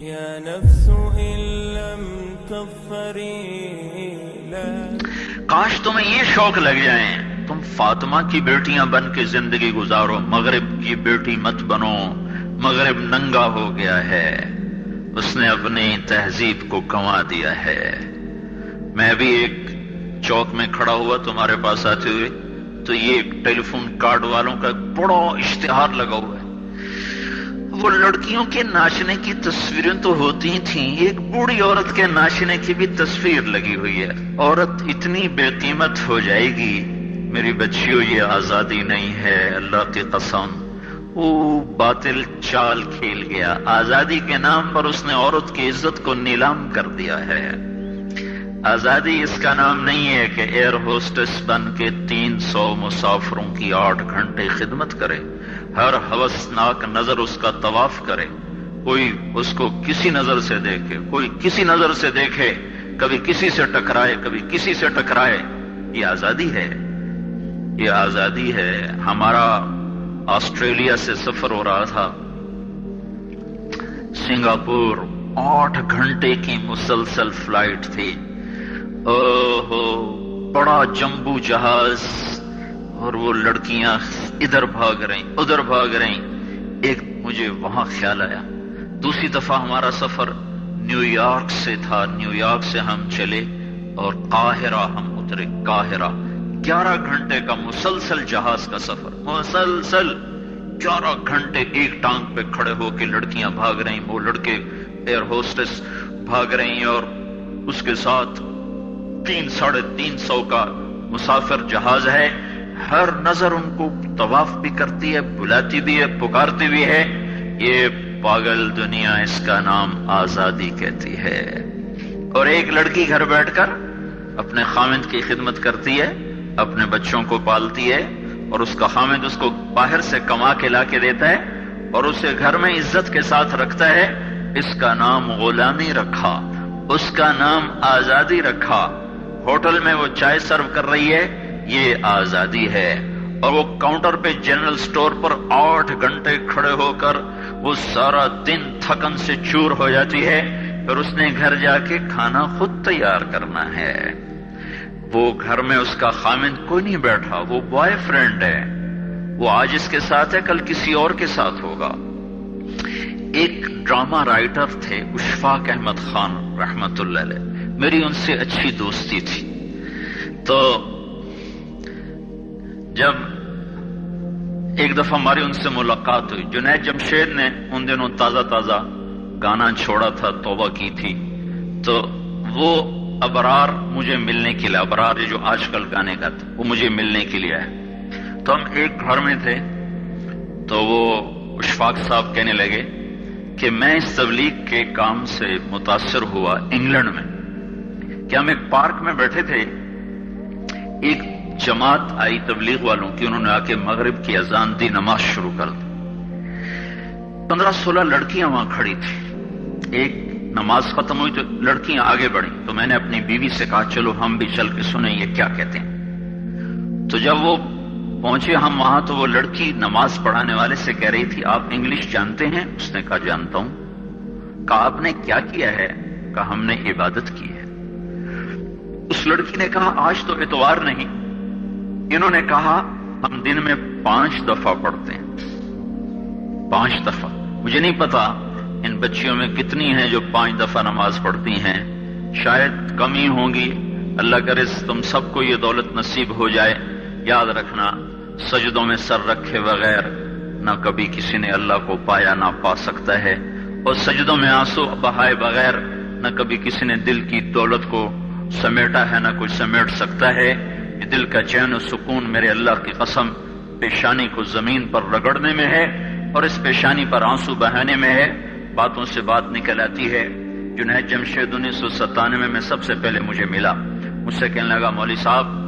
يا نفس إن لم تظفري لا کاش تمہیں یہ شوق لگ جائیں تم فاطمہ کی بیٹیاں بن کے زندگی گزارو، مغرب کی بیٹی مت بنو، مغرب ننگا ہو گیا ہے، اس نے اپنی تہذیب کو گنوا دیا ہے۔ میں بھی ایک چوک میں کھڑا ہوا تمہارے پاس آتے ہوئے تو یہ ٹیلی فون کارڈ والوں کا بڑا اشتہار لگا ہوا ہے، وہ لڑکیوں کے ناچنے کی تصویریں تو ہوتی ہی تھیں، ایک بوڑھی عورت کے ناچنے کی بھی تصویر لگی ہوئی ہے۔ عورت اتنی بے قیمت ہو جائے گی، میری بچیوں یہ آزادی نہیں ہے، اللہ کی قسم وہ باطل چال کھیل گیا، آزادی کے نام پر اس نے عورت کی عزت کو نیلام کر دیا ہے۔ آزادی اس کا نام نہیں ہے کہ ایئر ہوسٹس بن کے 300 مسافروں کی 8 گھنٹے خدمت کرے، ہر ہوسناک نظر اس کا طواف کرے، کوئی اس کو کسی نظر سے دیکھے، کوئی کسی نظر سے دیکھے، کبھی کسی سے ٹکرائے، کبھی کسی سے ٹکرائے۔ یہ آزادی ہے، یہ آزادی ہے۔ ہمارا آسٹریلیا سے سفر ہو رہا تھا، سنگاپور 8 گھنٹے کی مسلسل فلائٹ تھی، اوہو بڑا جمبو جہاز، اور وہ لڑکیاں ادھر بھاگ رہیں ادھر بھاگ رہیں۔ ایک مجھے وہاں خیال آیا، دوسری دفعہ ہمارا سفر نیو یارک سے تھا، نیو یارک سے ہم چلے اور قاہرہ ہم اترے، قاہرہ 11 گھنٹے کا مسلسل جہاز کا سفر، مسلسل 11 گھنٹے ایک ٹانگ پہ کھڑے ہو کے لڑکیاں بھاگ رہیں، وہ لڑکے ایئر ہوسٹس بھاگ رہی ہیں، اور اس کے ساتھ 300-350 کا مسافر جہاز ہے، ہر نظر ان کو طواف بھی کرتی ہے، بلاتی بھی ہے، پکارتی بھی ہے۔ یہ پاگل دنیا اس کا نام آزادی کہتی ہے۔ اور ایک لڑکی گھر بیٹھ کر اپنے خامند کی خدمت کرتی ہے، اپنے بچوں کو پالتی ہے، اور اس کا خامند اس کو باہر سے کما کے لا کے دیتا ہے اور اسے گھر میں عزت کے ساتھ رکھتا ہے۔ اس کا نام غلامی رکھا، اس کا نام آزادی رکھا۔ ہوٹل میں وہ چائے سرو کر رہی ہے، یہ آزادی ہے۔ اور وہ کاؤنٹر پہ جنرل سٹور پر 8 گھنٹے کھڑے ہو کر وہ سارا دن تھکن سے چور ہو جاتی ہے، پھر اس نے گھر جا کے کھانا خود تیار کرنا ہے۔ وہ گھر میں اس کا خامند کوئی نہیں بیٹھا، وہ بوائے فرینڈ ہے، وہ آج اس کے ساتھ ہے، کل کسی اور کے ساتھ ہوگا۔ ایک ڈرامہ رائٹر تھے اشفاق احمد خان رحمت اللہ علیہ، میری ان سے اچھی دوستی تھی، تو جب ایک دفعہ ہماری ان سے ملاقات ہوئی، جنید جمشید نے ان دنوں تازہ تازہ گانا چھوڑا تھا، توبہ کی تھی، تو وہ ابرار مجھے ملنے کے لیے، ابرار یہ جو آج کل گانے گاتا وہ مجھے ملنے کے لیے آئے، تو ہم ایک گھر میں تھے، تو وہ اشفاق صاحب کہنے لگے کہ میں اس تبلیغ کے کام سے متاثر ہوا انگلینڈ میں، کہ ہم ایک پارک میں بیٹھے تھے، ایک جماعت آئی تبلیغ والوں کی، انہوں نے آ کے مغرب کی اذان دی، نماز شروع کر دی، 15-16 لڑکیاں وہاں کھڑی تھی۔ ایک نماز ختم ہوئی تو لڑکیاں آگے بڑھیں، تو میں نے اپنی بیوی سے کہا چلو ہم بھی چل کے سنیں یہ کیا کہتے ہیں۔ تو جب وہ پہنچے ہم وہاں، تو وہ لڑکی نماز پڑھانے والے سے کہہ رہی تھی آپ انگلش جانتے ہیں؟ اس نے کہا جانتا ہوں۔ کہا آپ نے کیا کیا ہے؟ کہا ہم نے عبادت کی ہے۔ اس لڑکی نے کہا آج تو اتوار نہیں، انہوں نے کہا ہم دن میں 5 دفعہ پڑھتے ہیں، 5 دفعہ۔ مجھے نہیں پتا ان بچیوں میں کتنی ہیں جو 5 دفعہ نماز پڑھتی ہیں، شاید کم ہی ہوں گی، اللہ کرے تم سب کو یہ دولت نصیب ہو جائے۔ یاد رکھنا سجدوں میں سر رکھے بغیر نہ کبھی کسی نے اللہ کو پایا نہ پا سکتا ہے، اور سجدوں میں آنسو بہائے بغیر نہ کبھی کسی نے دل کی دولت کو سمیٹا ہے نہ کوئی سمیٹ سکتا ہے۔ یہ دل کا چین و سکون میرے اللہ کی قسم پیشانی کو زمین پر رگڑنے میں ہے، اور اس پیشانی پر آنسو بہانے میں ہے۔ باتوں سے بات نکل آتی ہے۔ جنید جمشید 1997 میں سب سے پہلے مجھے ملا، مجھ سے کہنے لگا مولوی صاحب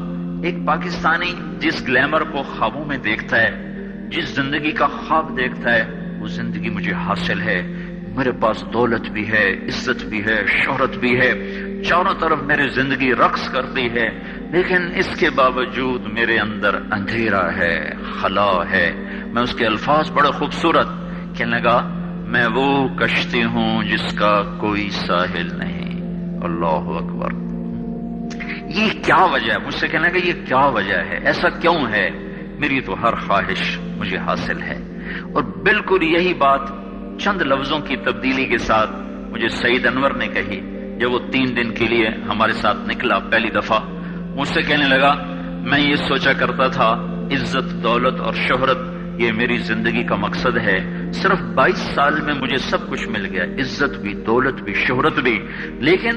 ایک پاکستانی جس گلیمر کو خوابوں میں دیکھتا ہے، جس زندگی کا خواب دیکھتا ہے، وہ زندگی مجھے حاصل ہے، میرے پاس دولت بھی ہے، عزت بھی ہے، شہرت بھی ہے، چاروں طرف میری زندگی رقص کرتی ہے، لیکن اس کے باوجود میرے اندر اندھیرا ہے، خلا ہے۔ میں اس کے الفاظ بڑے خوبصورت، کہنے لگا میں وہ کشتی ہوں جس کا کوئی ساحل نہیں۔ اللہ اکبر۔ یہ کیا وجہ ہے؟ مجھ سے کہنا کہ یہ کیا وجہ ہے، ایسا کیوں ہے؟ میری تو ہر خواہش مجھے حاصل ہے۔ اور بالکل یہی بات چند لفظوں کی تبدیلی کے ساتھ مجھے سعید انور نے کہی جب وہ 3 دن کے لیے ہمارے ساتھ نکلا پہلی دفعہ۔ مجھ سے کہنے لگا میں یہ سوچا کرتا تھا عزت، دولت اور شہرت یہ میری زندگی کا مقصد ہے، صرف 22 سال میں مجھے سب کچھ مل گیا، عزت بھی، دولت بھی، شہرت بھی، لیکن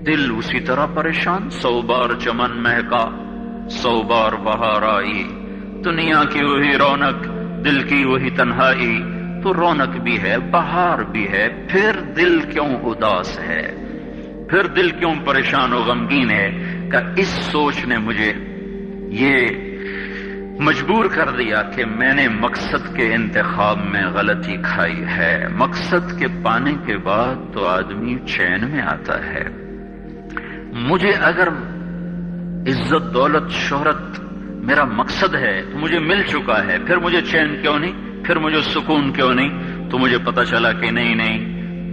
دل اسی طرح پریشان۔ 100 بار چمن مہکا، 100 بار بہار آئی، دنیا کی وہی رونق، دل کی وہی تنہائی، تو رونق بھی ہے، بہار بھی ہے، پھر دل کیوں اداس ہے، پھر دل کیوں پریشان و غمگین ہے؟ کہ اس سوچ نے مجھے یہ مجبور کر دیا کہ میں نے مقصد کے انتخاب میں غلطی کھائی ہے۔ مقصد کے پانے کے بعد تو آدمی چین میں آتا ہے۔ مجھے اگر عزت، دولت، شہرت میرا مقصد ہے تو مجھے مل چکا ہے، پھر مجھے چین کیوں نہیں، پھر مجھے سکون کیوں نہیں؟ تو مجھے پتا چلا کہ نہیں،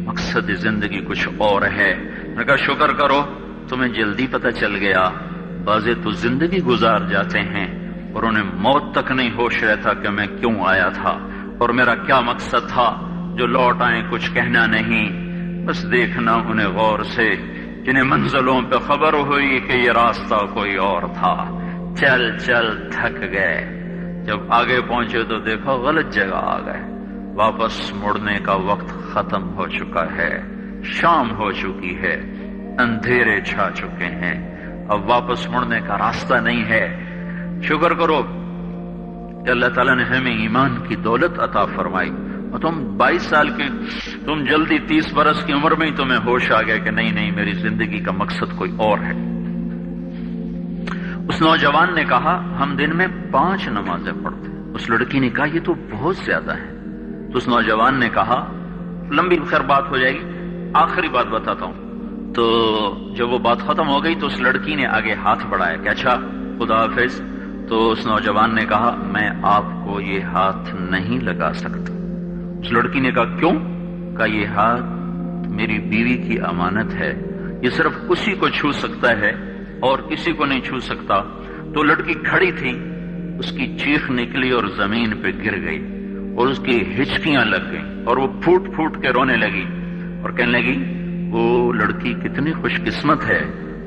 مقصد زندگی کچھ اور ہے۔ میں نے کہا شکر کرو تمہیں جلدی پتا چل گیا۔ بعضے تو زندگی گزار جاتے ہیں اور انہیں موت تک نہیں ہوش رہتا کہ میں کیوں آیا تھا اور میرا کیا مقصد تھا۔ جو لوٹ آئیں کچھ کہنا نہیں، بس دیکھنا انہیں غور سے، جنہیں منزلوں پہ خبر ہوئی کہ یہ راستہ کوئی اور تھا، چل چل تھک گئے، جب آگے پہنچے تو دیکھو غلط جگہ آ گئے، واپس مڑنے کا وقت ختم ہو چکا ہے، شام ہو چکی ہے، اندھیرے چھا چکے ہیں، اب واپس مڑنے کا راستہ نہیں ہے۔ شکر کرو کہ اللہ تعالیٰ نے ہمیں ایمان کی دولت عطا فرمائی، اور تم 22 سال کے، تم جلدی 30 برس کی عمر میں ہی تمہیں ہوش آ گیا کہ نہیں میری زندگی کا مقصد کوئی اور ہے۔ اس نوجوان نے کہا ہم دن میں 5 نمازیں پڑھتے ہیں۔ اس لڑکی نے کہا یہ تو بہت زیادہ ہے۔ تو اس نوجوان نے کہا، لمبی خیر بات ہو جائے گی، آخری بات بتاتا ہوں۔ تو جب وہ بات ختم ہو گئی تو اس لڑکی نے آگے ہاتھ بڑھایا کہ اچھا خدا حافظ۔ تو اس نوجوان نے کہا میں آپ کو یہ ہاتھ نہیں لگا سکتا۔ اس لڑکی نے کہا کیوں؟ کہا یہ ہاتھ میری بیوی کی امانت ہے، یہ صرف اسی کو چھو سکتا ہے اور کسی کو نہیں چھو سکتا۔ تو لڑکی کھڑی تھی، اس کی چیخ نکلی اور زمین پہ گر گئی اور اس کی ہچکیاں لگ گئیں اور وہ پھوٹ پھوٹ کے رونے لگی اور کہنے لگی وہ لڑکی کتنی خوش قسمت ہے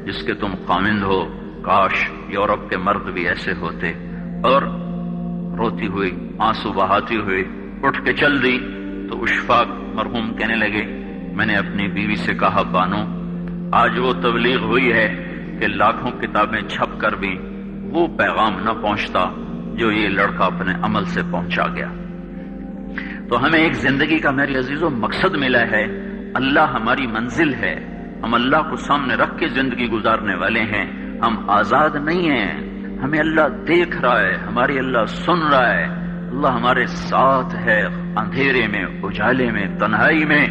جس کے تم خامند ہو، کاش یورپ کے مرد بھی ایسے ہوتے۔ اور روتی ہوئی، آنسو بہاتی ہوئی اٹھ کے چل دی۔ تو اشفاق مرحوم کہنے لگے میں نے اپنی بیوی سے کہا بانو آج وہ تبلیغ ہوئی ہے کہ لاکھوں کتابیں چھپ کر بھی وہ پیغام نہ پہنچتا جو یہ لڑکا اپنے عمل سے پہنچا گیا۔ تو ہمیں ایک زندگی کا میری عزیزوں مقصد ملا ہے، اللہ ہماری منزل ہے، ہم اللہ کو سامنے رکھ کے زندگی گزارنے والے ہیں، ہم آزاد نہیں ہیں، ہمیں اللہ دیکھ رہا ہے، ہماری اللہ سن رہا ہے، اللہ ہمارے ساتھ ہے، اندھیرے میں، اجالے میں، تنہائی میں،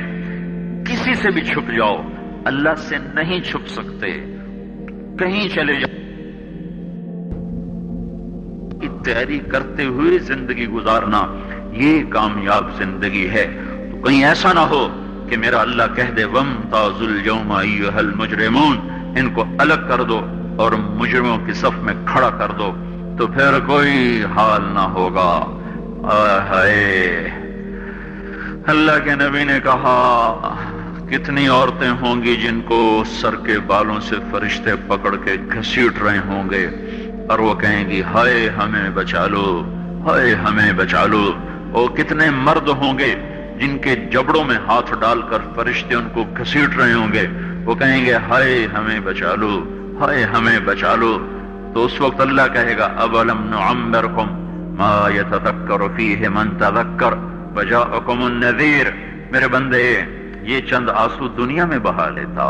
کسی سے بھی چھپ جاؤ اللہ سے نہیں چھپ سکتے، کہیں چلے جاؤ کی تیاری کرتے ہوئے زندگی گزارنا یہ کامیاب زندگی ہے۔ تو کہیں ایسا نہ ہو کہ میرا اللہ کہہ دے وَامْتَازُوا الْيَوْمَ أَيُّهَا الْمُجْرِمُونَ، ان کو الگ کر دو اور مجرموں کی صف میں کھڑا کر دو، تو پھر کوئی حال نہ ہوگا۔ اللہ کے نبی نے کہا کتنی عورتیں ہوں گی جن کو سر کے بالوں سے فرشتے پکڑ کے گھسیٹ رہے ہوں گے اور وہ کہیں گی ہائے ہمیں بچا لو، ہائے ہمیں بچا لو۔ اور کتنے مرد ہوں گے جن کے جبڑوں میں ہاتھ ڈال کر فرشتے ان کو گھسیٹ رہے ہوں گے، وہ کہیں گے ہائے ہمیں بچا لو، ہائے ہمیں بچا لو۔ تو اس وقت اللہ کہے گا اولم نعمرکم ما یتذکر فیہ من تذکر وجاءکم النذیر، میرے بندے یہ چند آنسو دنیا میں بہا لیتا،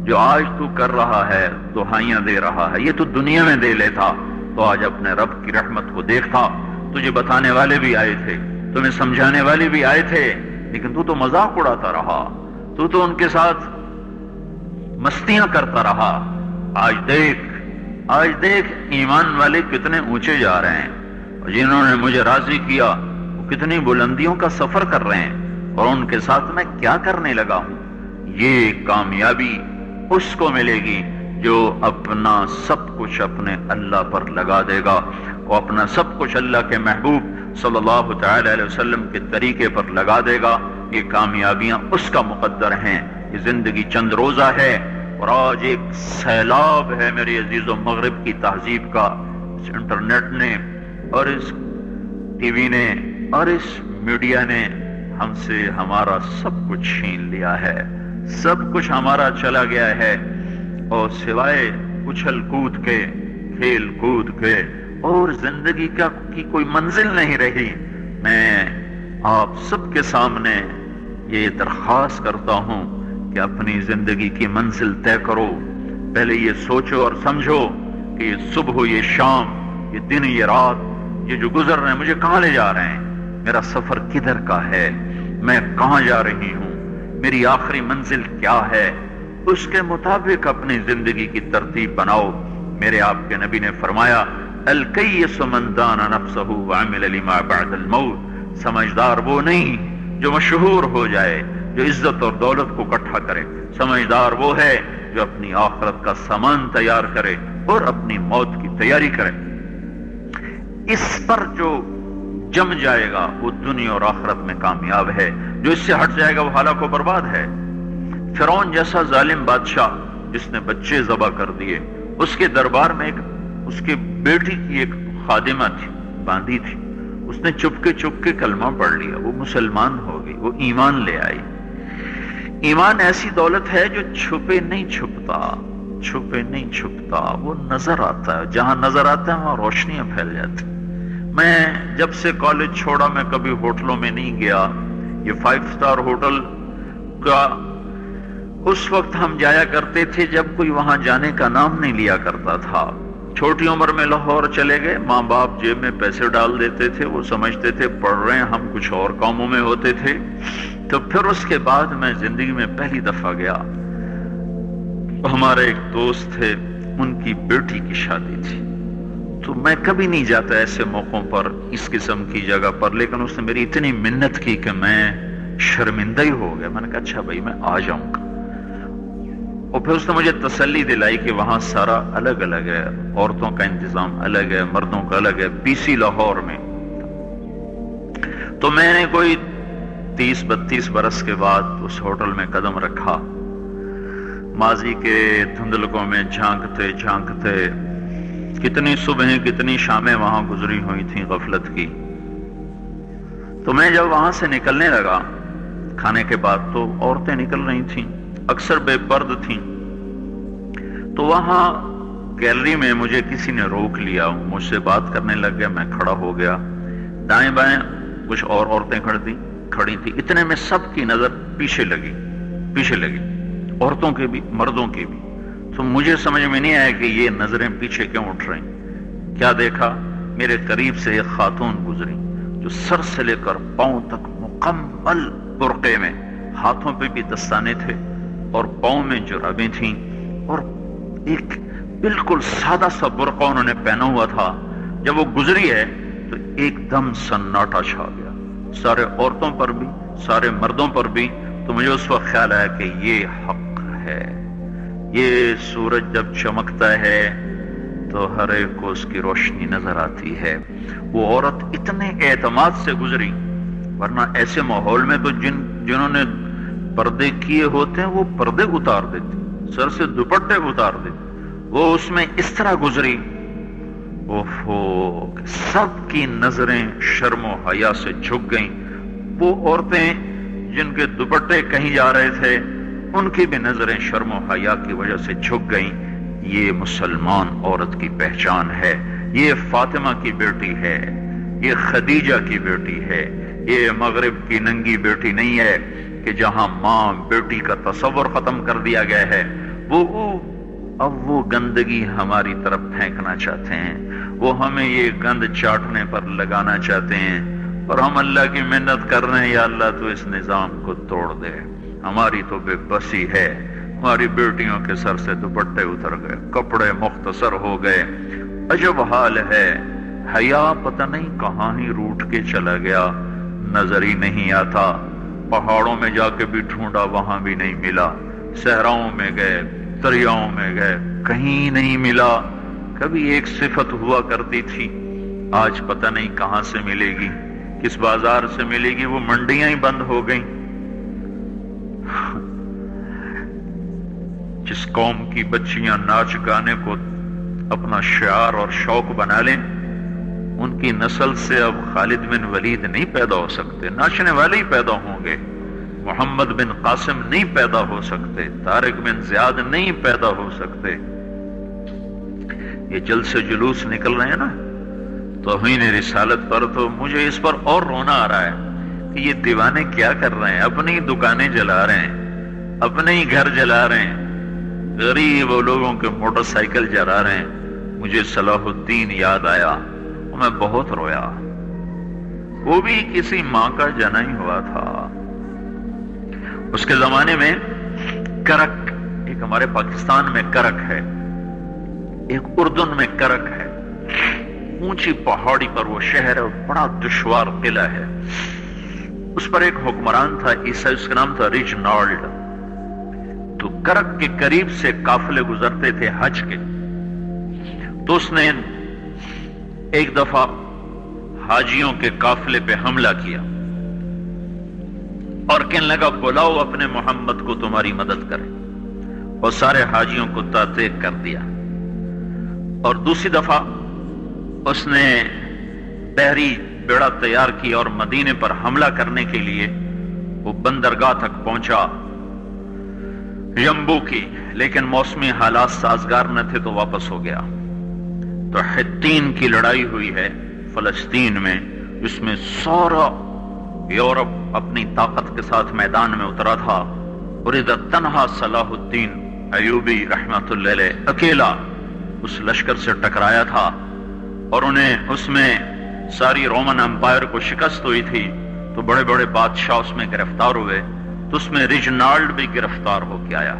جو آج تو کر رہا ہے دہائیاں دے رہا ہے یہ تو دنیا میں دے لیتا، تو آج اپنے رب کی رحمت کو دیکھتا۔ تجھے بتانے والے بھی آئے تھے، تمہیں سمجھانے والے بھی آئے تھے، لیکن تو مذاق اڑاتا رہا، تو ان کے ساتھ مستیاں کرتا رہا۔ آج دیکھ ایمان والے کتنے اونچے جا رہے ہیں، اور جنہوں نے مجھے راضی کیا وہ کتنی بلندیوں کا سفر کر رہے ہیں۔ اور ان کے ساتھ میں کیا کرنے لگا ہوں. یہ کامیابی اس کو ملے گی جو اپنا سب کچھ اپنے اللہ پر لگا دے گا، وہ اپنا سب کچھ اللہ کے محبوب صلی اللہ تعالی علیہ وسلم کے طریقے پر لگا دے گا. یہ کامیابیاں اس کا مقدر ہیں. یہ زندگی چند روزہ ہے اور آج ایک سیلاب ہے میرے عزیز و مغرب کی تہذیب کا. اس انٹرنیٹ نے اور اس ٹی وی نے اور اس میڈیا نے ہم سے ہمارا سب کچھ چھین لیا ہے. سب کچھ ہمارا چلا گیا ہے اور سوائے اچھل کود کے، کھیل کود کے اور زندگی کی کوئی منزل نہیں رہی. میں آپ سب کے سامنے یہ درخواست کرتا ہوں کہ اپنی زندگی کی منزل طے کرو. پہلے یہ سوچو اور سمجھو کہ یہ صبح، یہ شام، یہ دن، یہ رات، یہ جو گزر رہے ہیں مجھے کہاں لے جا رہے ہیں، میرا سفر کدھر کا ہے، میں کہاں جا رہی ہوں، میری آخری منزل کیا ہے. اس کے مطابق اپنی زندگی کی ترتیب بناؤ. میرے آپ کے نبی نے فرمایا الکیس من دان نفسہ وعمل لما بعد الموت. سمجھدار وہ نہیں جو مشہور ہو جائے، جو عزت اور دولت کو اکٹھا کرے. سمجھدار وہ ہے جو اپنی آخرت کا سامان تیار کرے اور اپنی موت کی تیاری کرے. اس پر جو جم جائے گا وہ دنیا اور آخرت میں کامیاب ہے. جو اس سے ہٹ جائے گا وہ ہلاک و برباد ہے. فرعون جیسا ظالم بادشاہ جس نے بچے ذبح کر دیے، اس کے دربار میں اس کے بیٹی کی ایک خادمہ تھی، باندھی تھی. اس نے چپ کے کلمہ پڑھ لیا، وہ مسلمان ہو گئی، وہ ایمان لے آئی. ایمان ایسی دولت ہے جو چھپے نہیں چھپتا، وہ نظر آتا ہے. جہاں نظر آتا ہے وہاں روشنیاں پھیل جاتی. میں جب سے کالج چھوڑا میں کبھی ہوٹلوں میں نہیں گیا. یہ 5 اسٹار ہوٹل کا اس وقت ہم جایا کرتے تھے جب کوئی وہاں جانے کا نام نہیں لیا کرتا تھا. چھوٹی عمر میں لاہور چلے گئے، ماں باپ جیب میں پیسے ڈال دیتے تھے، وہ سمجھتے تھے پڑھ رہے ہیں، ہم کچھ اور کاموں میں ہوتے تھے. تو پھر اس کے بعد میں زندگی میں پہلی دفعہ گیا. ہمارے ایک دوست تھے، ان کی بیٹی کی شادی تھی. تو میں کبھی نہیں جاتا ایسے موقعوں پر اس قسم کی جگہ پر، لیکن اس نے میری اتنی منت کی کہ میں شرمندہ ہی ہو گیا. میں نے کہا اچھا بھائی میں آ جاؤں گا. اور پھر اس نے مجھے تسلی دلائی کہ وہاں سارا الگ الگ ہے، عورتوں کا انتظام الگ ہے، مردوں کا الگ ہے. BC لاہور میں. تو میں نے کوئی 30-32 برس کے بعد اس ہوٹل میں قدم رکھا. ماضی کے دھندلکوں میں جھانکتے کتنی صبحیں کتنی شامیں وہاں گزری ہوئی تھیں غفلت کی. تو میں جب وہاں سے نکلنے لگا کھانے کے بعد، تو عورتیں نکل رہی تھیں، اکثر بے پرد تھیں. تو وہاں گیلری میں مجھے کسی نے روک لیا، مجھ سے بات کرنے لگ گیا. میں کھڑا ہو گیا. دائیں بائیں کچھ اور عورتیں کھڑی تھی. اتنے میں سب کی نظر پیچھے لگی، عورتوں کے بھی مردوں کے بھی. تو مجھے سمجھ میں نہیں آیا کہ یہ نظریں پیچھے کیوں اٹھ رہی. کیا دیکھا، میرے قریب سے ایک خاتون گزری جو سر سے لے کر پاؤں تک مکمل برقعے میں، ہاتھوں پہ بھی دستانے تھے اور پاؤں میں جرابیں تھیں، اور ایک بالکل سادہ سا برقع انہوں نے پہنا ہوا تھا. جب وہ گزری ہے تو ایک دم سناٹا چھا گیا، سارے عورتوں پر بھی سارے مردوں پر بھی. تو مجھے اس وقت خیال آیا کہ یہ حق ہے. یہ سورج جب چمکتا ہے تو ہر ایک کو اس کی روشنی نظر آتی ہے. وہ عورت اتنے اعتماد سے گزری، ورنہ ایسے ماحول میں تو جنہوں نے پردے کیے ہوتے ہیں وہ پردے اتار دیتے، سر سے دوپٹے اتار دیتے. وہ اس میں اس طرح گزری، سب کی نظریں شرم و حیا سے جھک گئیں. وہ عورتیں جن کے دوپٹے کہیں جا رہے تھے ان کی بھی نظریں شرم و حیا کی وجہ سے جھک گئیں. یہ مسلمان عورت کی پہچان ہے. یہ فاطمہ کی بیٹی ہے، یہ خدیجہ کی بیٹی ہے. یہ مغرب کی ننگی بیٹی نہیں ہے کہ جہاں ماں بیٹی کا تصور ختم کر دیا گیا ہے. اب وہ گندگی ہماری طرف پھینکنا چاہتے ہیں، وہ ہمیں یہ گند چاٹنے پر لگانا چاہتے ہیں، اور ہم اللہ کی منت کر رہے ہیں یا اللہ تو اس نظام کو توڑ دے. ہماری تو بے بسی ہے. ہماری بیٹیوں کے سر سے دوپٹے اتر گئے، کپڑے مختصر ہو گئے. عجب حال ہے. حیا پتہ نہیں کہاں ہی روٹ کے چلا گیا، نظر ہی نہیں آتا. پہاڑوں میں جا کے بھی ڈھونڈا، وہاں بھی نہیں ملا، صحراؤں میں گئے، دریاؤں میں گئے، کہیں نہیں ملا۔ کبھی ایک صفت ہوا کرتی تھی، آج پتہ نہیں کہاں سے ملے گی، کس بازار سے ملے گی، وہ منڈیاں ہی بند ہو گئیں۔ جس قوم کی بچیاں ناچ گانے کو اپنا شعار اور شوق بنا لیں، ان کی نسل سے اب خالد بن ولید نہیں پیدا ہو سکتے، ناچنے والے ہی پیدا ہوں گے۔ محمد بن قاسم نہیں پیدا ہو سکتے، طارق بن زیاد نہیں پیدا ہو سکتے۔ یہ جلسے جلوس نکل رہے ہیں نا توہین رسالت پر، تو مجھے اس پر اور رونا آ رہا ہے کہ یہ دیوانے کیا کر رہے ہیں، اپنی دکانیں جلا رہے ہیں، اپنے ہی گھر جلا رہے ہیں، غریب لوگوں کے موٹر سائیکل جلا رہے ہیں۔ مجھے صلاح الدین یاد آیا، میں بہت رویا۔ وہ بھی کسی ماں کا جنا ہی ہوا تھا۔ اس کے زمانے میں کرک، ایک ہمارے پاکستان میں کرک ہے، ایک اردن میں کرک ہے، اونچی پہاڑی پر وہ شہر ہے، بڑا دشوار قلعہ ہے۔ اس پر ایک حکمران تھا عیسائی، اس کا نام تھا ریجنالڈ۔ تو کرک کے قریب سے قافلے گزرتے تھے حج کے، تو اس نے ایک دفعہ حاجیوں کے قافلے پہ حملہ کیا اور کہنے لگا بلاؤ اپنے محمد کو تمہاری مدد کرے، اور سارے حاجیوں کو تاتیق کر دیا۔ اور دوسری دفعہ اس نے بحری بیڑا تیار کیا اور مدینے پر حملہ کرنے کے لیے وہ بندرگاہ تک پہنچا ینبو کی، لیکن موسمی حالات سازگار نہ تھے تو واپس ہو گیا۔ تو حطین کی لڑائی ہوئی ہے فلسطین میں، جس میں سارا یورپ اپنی طاقت کے ساتھ میدان میں اترا تھا، اور ادھر تنہا صلاح الدین ایوبی رحمت اللہ علیہ اکیلا اس لشکر سے ٹکرایا تھا، اور انہیں اس میں ساری رومن امپائر کو شکست ہوئی تھی، تو بڑے بڑے بادشاہ اس میں گرفتار ہوئے، تو اس میں ریجنالڈ بھی گرفتار ہو کے آیا۔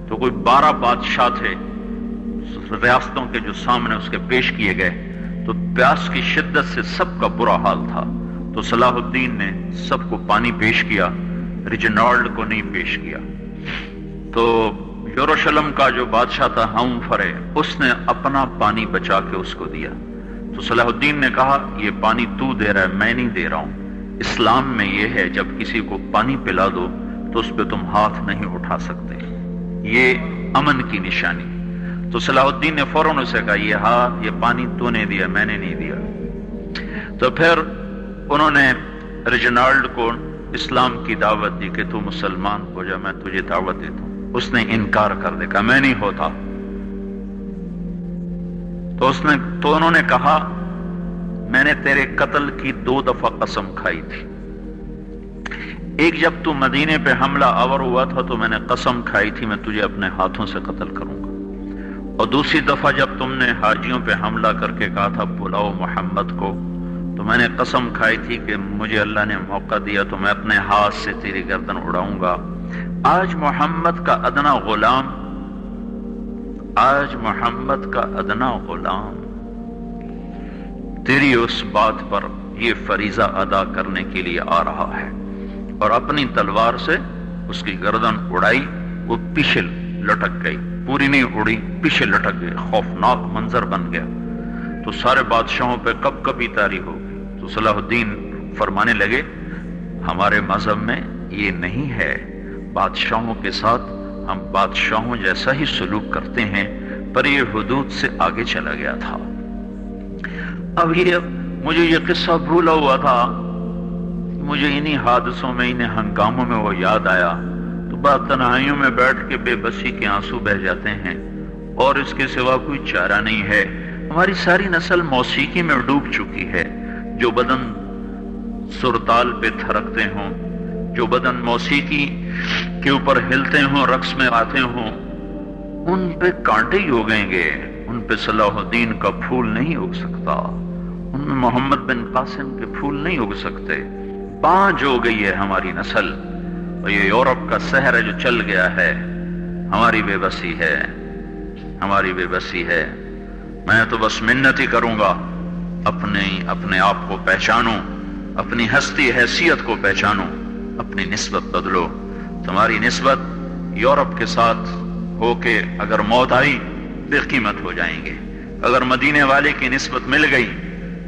تو کوئی 12 بادشاہ تھے ریاستوں کے جو سامنے اس کے پیش کیے گئے، تو پیاس کی شدت سے سب کا برا حال تھا، تو صلاح الدین نے سب کو پانی پیش کیا، ریجنالڈ کو نہیں پیش کیا۔ تو یروشلم کا جو بادشاہ تھا ہم فرے، اس نے اپنا پانی بچا کے اس کو دیا۔ تو صلاح الدین نے کہا یہ پانی تو دے رہا ہے، میں نہیں دے رہا ہوں۔ اسلام میں یہ ہے جب کسی کو پانی پلا دو تو اس پہ تم ہاتھ نہیں اٹھا سکتے، یہ امن کی نشانی۔ تو صلاح الدین نے فوراً اسے کہا یہ پانی تو نے دیا، میں نے نہیں دیا۔ تو پھر انہوں نے ریجنالڈ کو اسلام کی دعوت دی کہ تو مسلمان ہو جا، میں تجھے دعوت دیتا ہوں۔ اس نے انکار کر دیا، کہا میں نہیں ہوتا۔ تو انہوں نے کہا میں نے تیرے قتل کی 2 دفعہ قسم کھائی تھی، ایک جب تو مدینے پہ حملہ آور ہوا تھا تو میں نے قسم کھائی تھی میں تجھے اپنے ہاتھوں سے قتل کروں گا، اور دوسری دفعہ جب تم نے حاجیوں پہ حملہ کر کے کہا تھا بلاؤ محمد کو، تو میں نے قسم کھائی تھی کہ مجھے اللہ نے موقع دیا تو میں اپنے ہاتھ سے تیری گردن اڑاؤں گا۔ آج محمد کا ادنا غلام تیری اس بات پر یہ فریضہ ادا کرنے کے لیے آ رہا ہے، اور اپنی تلوار سے اس کی گردن اڑائی، وہ پیچھے لٹک گئی، پوری نہیں اڑی، پیچھے لٹک گئی، خوفناک منظر بن گیا۔ تو سارے بادشاہوں پہ کب کبھی طاری ہو گئی۔ تو صلاح الدین فرمانے لگے ہمارے مذہب میں یہ نہیں ہے، بادشاہوں کے ساتھ ہم بادشاہوں جیسا ہی سلوک کرتے ہیں، پر یہ حدود سے آگے چلا گیا تھا۔ اب مجھے یہ قصہ بھولا ہوا تھا، مجھے انہی حادثوں میں، انہی ہنگاموں میں وہ یاد آیا، تو بعد تنہائیوں میں بیٹھ کے بے بسی کے آنسو بہہ جاتے ہیں، اور اس کے سوا کوئی چارہ نہیں ہے۔ ہماری ساری نسل موسیقی میں ڈوب چکی ہے، جو بدن سرتال پہ تھرکتے ہوں، جو بدن موسیقی کے اوپر ہلتے ہوں، رقص میں آتے ہوں، ان پہ کانٹے ہی اگیں گے، ان پہ صلاح الدین کا پھول نہیں اگ سکتا، ان میں محمد بن قاسم کے پھول نہیں اگ سکتے۔ بانجھ ہو گئی ہے ہماری نسل، اور یہ یورپ کا سحر ہے جو چل گیا ہے، ہماری بے بسی ہے، ہماری بے بسی ہے۔ میں تو بس منت ہی کروں گا اپنے آپ کو پہچانوں، اپنی ہستی حیثیت کو پہچانوں، اپنی نسبت بدلو. تمہاری نسبت یورپ کے ساتھ ہو کے اگر موت آئی بے قیمت ہو جائیں گے. اگر مدینے والے کی نسبت مل گئی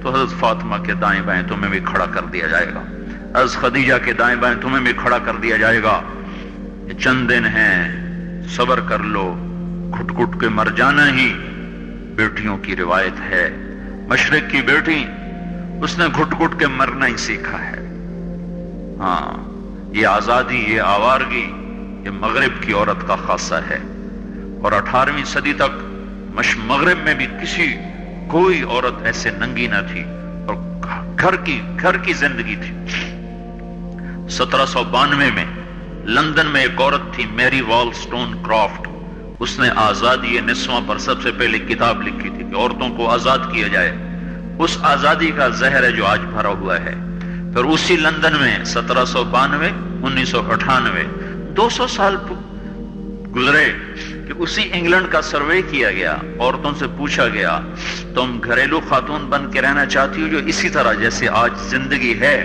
تو حضرت فاطمہ کے دائیں بائیں تمہیں بھی کھڑا کر دیا جائے گا, حضرت خدیجہ کے دائیں بائیں تمہیں بھی کھڑا کر دیا جائے گا. یہ چند دن ہیں, صبر کر لو. گھٹ گھٹ کے مر جانا ہی بیٹیوں کی روایت ہے. مشرق کی بیٹی, اس نے گھٹ گھٹ کے مرنا ہی سیکھا ہے. ہاں, یہ آزادی, یہ آوارگی, یہ مغرب کی عورت کا خاصہ ہے. اور 18ویں صدی تک مغرب میں بھی کوئی عورت ایسے ننگی نہ تھی, اور گھر کی زندگی تھی. 1792 میں لندن میں ایک عورت تھی, میری والسٹون کرافٹ. اس نے آزادی نسواں پر سب سے پہلے کتاب لکھی تھی کہ عورتوں کو آزاد کیا جائے. اس آزادی کا زہر ہے جو آج بھرا ہوا ہے. پھر اسی لندن میں 1792 1998 200 سال گزرے کہ اسی انگلینڈ کا سروے کیا گیا. عورتوں سے پوچھا گیا تم گھریلو خاتون بن کے رہنا چاہتی ہو جو اسی طرح جیسے آج زندگی ہے؟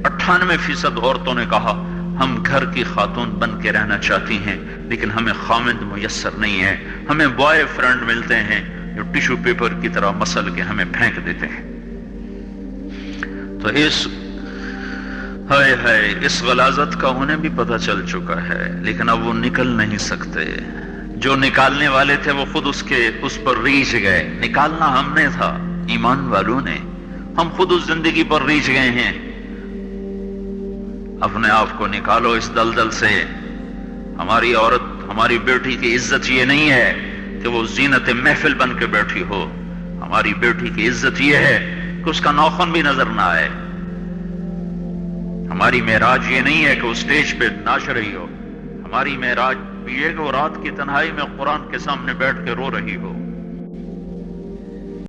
98% عورتوں نے کہا ہم گھر کی خاتون بن کے رہنا چاہتی ہیں, لیکن ہمیں خامند میسر نہیں ہے. ہمیں بوائے فرینڈ ملتے ہیں جو ٹیشو پیپر کی طرح مسل کے ہمیں پھینک دیتے ہیں. تو اس غلاظت کا انہیں بھی پتہ چل چکا ہے, لیکن اب وہ نکل نہیں سکتے. جو نکالنے والے تھے وہ خود اس پر ریچھ گئے. نکالنا ہم نے تھا, ایمان والوں نے. ہم خود اس زندگی پر ریچھ گئے ہیں. اپنے آپ کو نکالو اس دلدل سے. ہماری عورت, ہماری بیٹی کی عزت یہ نہیں ہے کہ وہ زینت محفل بن کے بیٹھی ہو. ہماری بیٹی کی عزت یہ ہے کہ اس کا ناخن بھی نظر نہ آئے. ہماری معراج یہ نہیں ہے کہ وہ سٹیج پہ ناچ رہی ہو. ہماری معراج بھی یہ کہ وہ رات کی تنہائی میں قرآن کے سامنے بیٹھ کے رو رہی ہو.